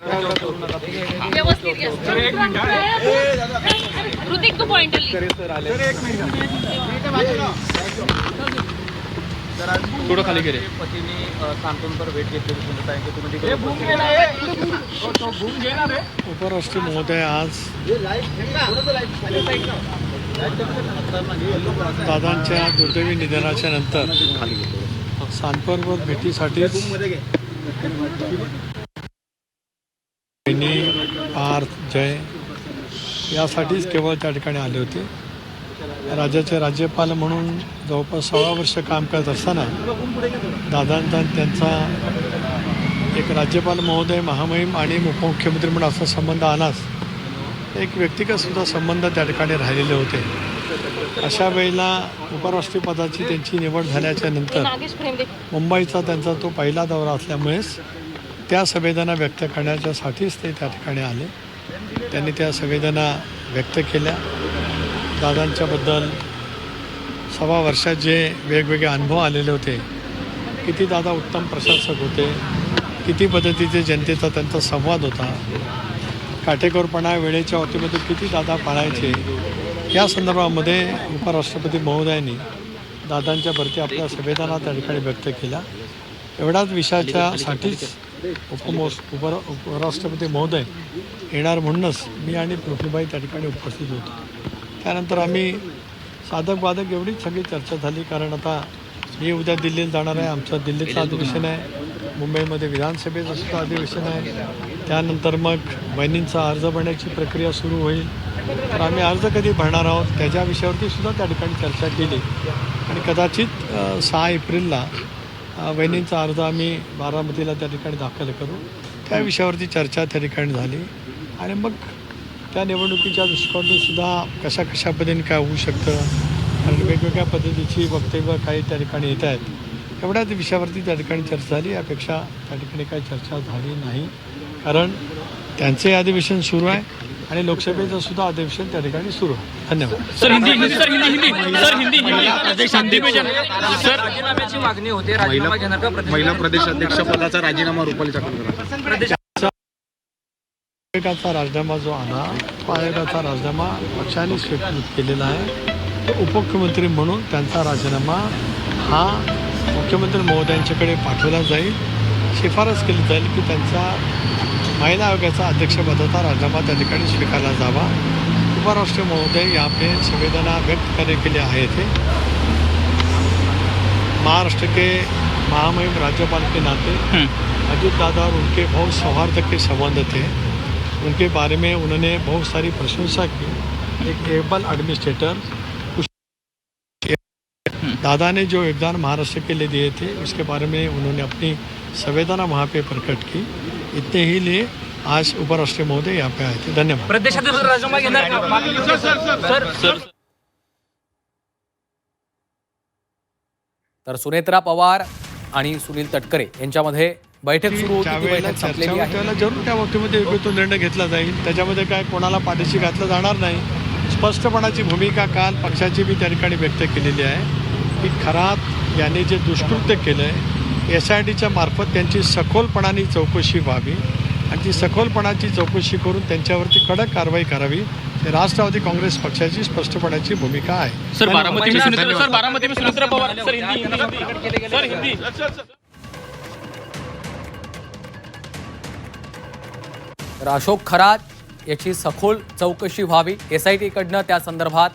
व्यवस्थित घ्या. ऋतिक तू पॉइंट थोडं खाली गेले. पतीने सांत्वनपर भेट घेतली उपराष्ट्रीय महोदय आज दादांच्या दुर्दैवी निधनाच्या नंतर सांतवनपर भेटीसाठीच पार्थ जय यासाठीच केवळ त्या ठिकाणी आले होते. राज्याचे राज्यपाल म्हणून जवळपास 16 वर्ष काम करत असताना दादांचा त्यांचा एक राज्यपाल महोदय महामहिम आणि उपमुख्यमंत्री म्हणून असा संबंध आलाच एक व्यक्तिगतसुद्धा संबंध त्या ठिकाणी राहिलेले होते. अशा वेळेला उपराष्ट्रीय पदाची त्यांची निवड झाल्याच्या नंतर मुंबईचा त्यांचा तो पहिला दौरा असल्यामुळेच त्या संवेदना व्यक्त करण्याच्यासाठीच ते त्या ठिकाणी आले. त्यांनी त्या संवेदना व्यक्त केल्या. दादांच्याबद्दल 6 वर्षात जे वेगवेगळे अनुभव आलेले होते, किती दादा उत्तम प्रशासक होते, किती पद्धतीचे जनतेचा त्यांचा संवाद होता, काटेकोरपणा वेळेच्या बाबतीमध्ये किती दादा पाळायचे, या संदर्भामध्ये उपराष्ट्रपती महोदयांनी दादांच्यावरती आपल्या संवेदना त्या ठिकाणी व्यक्त केल्या. एवढ्याच विषयाच्यासाठीच उपराष्ट्रपती महोदय येणार म्हणूनच मी आणि पृथ्वीबाई त्या ठिकाणी उपस्थित होतो. त्यानंतर आम्ही साधक बाधक एवढीच सगळी चर्चा झाली. कारण आता मी उद्या दिल्लीला जाणार आहे. आमचं दिल्लीचं अधिवेशन आहे, मुंबईमध्ये विधानसभेचं सुद्धा अधिवेशन आहे. त्यानंतर मग बहिणींचा अर्ज भरण्याची प्रक्रिया सुरू होईल. तर आम्ही अर्ज कधी भरणार आहोत त्याच्या विषयावरती सुद्धा त्या ठिकाणी चर्चा केली आणि कदाचित 6 एप्रिलला बहिणींचा अर्ज आम्ही बारामतीला त्या ठिकाणी दाखल करू. त्या विषयावरती चर्चा त्या ठिकाणी झाली आणि मग त्या निवडणुकीच्या दृष्टिकोनातून सुद्धा कशा पद्धतीने काय होऊ शकतं आणि वेगवेगळ्या पद्धतीची वक्तव्य काही त्या ठिकाणी येत आहेत. एवढ्याच विषयावरती त्या ठिकाणी चर्चा झाली. यापेक्षा त्या ठिकाणी काही चर्चा झाली नाही. कारण त्यांचे अधिवेशन सुरू आहे आणि लोकसभेचं सुद्धा अधिवेशन त्या ठिकाणी सुरू आहे. धन्यवाद. सर राजीनाम्याची मागणी होते. राजीनामा घेणार का? महिला प्रदेशाध्यक्ष पदाचा राजीनामा रुपाली चाकणकर. आयोगाचा राजीनामा जो आला तो आयोगाचा राजीनामा पक्षाने स्वीकृत केलेला आहे. उपमुख्यमंत्री म्हणून त्यांचा राजीनामा हा मुख्यमंत्री महोदयांच्याकडे पाठवला जाईल. शिफारस केली जाईल की त्यांचा महिला आयोगाचा अध्यक्षपदाचा राजीनामा त्या ठिकाणी स्वीकारला जावा. उपराष्ट्रीय महोदय यहाँ पे संवेदना व्यक्त करने के लिए आए थे. महाराष्ट्र के महामहिम राज्यपाल के नाते अजीत दादा और उनके बहुत सौहार्द के संबंध थे. उनके बारे में उन्होंने बहुत सारी प्रशंसा की. एक एबल एडमिनिस्ट्रेटर, दादा ने जो योगदान महाराष्ट्र के लिए दिए थे उसके बारे में उन्होंने अपनी संवेदना वहाँ पे प्रकट की. इतने ही लिए आज उपराष्ट्रीय महोदय यहाँ पे आए थे. धन्यवाद. प्रदेशाध्यक्ष राजीनामा घेणार का? तर सुनेत्रा पवार आणि सुनील तटकरे यांच्यामध्ये बैठक सुरू होती. ती बैठक संपलेली आहे. त्याला जरूर त्या बाबतीमध्ये योग्य तो निर्णय घेतला जाईल. त्याच्यामध्ये काय कोणाला पाठीशी घातलं जाणार नाही. स्पष्टपणाची भूमिका काल पक्षाची बी त्या ठिकाणी व्यक्त केलेली आहे की खरात यांनी जे दुष्कृत्य केलं आहे SITच्या मार्फत त्यांची सखोलपणाने चौकशी व्हावी आणि ती सखोलपणाची चौकशी करून त्यांच्यावरती कडक कारवाई करावी. राष्ट्रवादी काँग्रेस पक्षाची स्पष्टपणाची भूमिका आहे. सर बारामती में सुनेत्रा पवार. सर हिंदी. तर अशोक खरात याची सखोल चौकशी व्हावी. SITकडनं त्या संदर्भात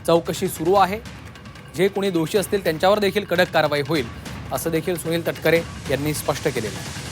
चौकशी सुरू आहे. जे कोणी दोषी असतील त्यांच्यावर देखील कडक कारवाई होईल असं देखील सुनील तटकरे यांनी स्पष्ट केलेलं आहे.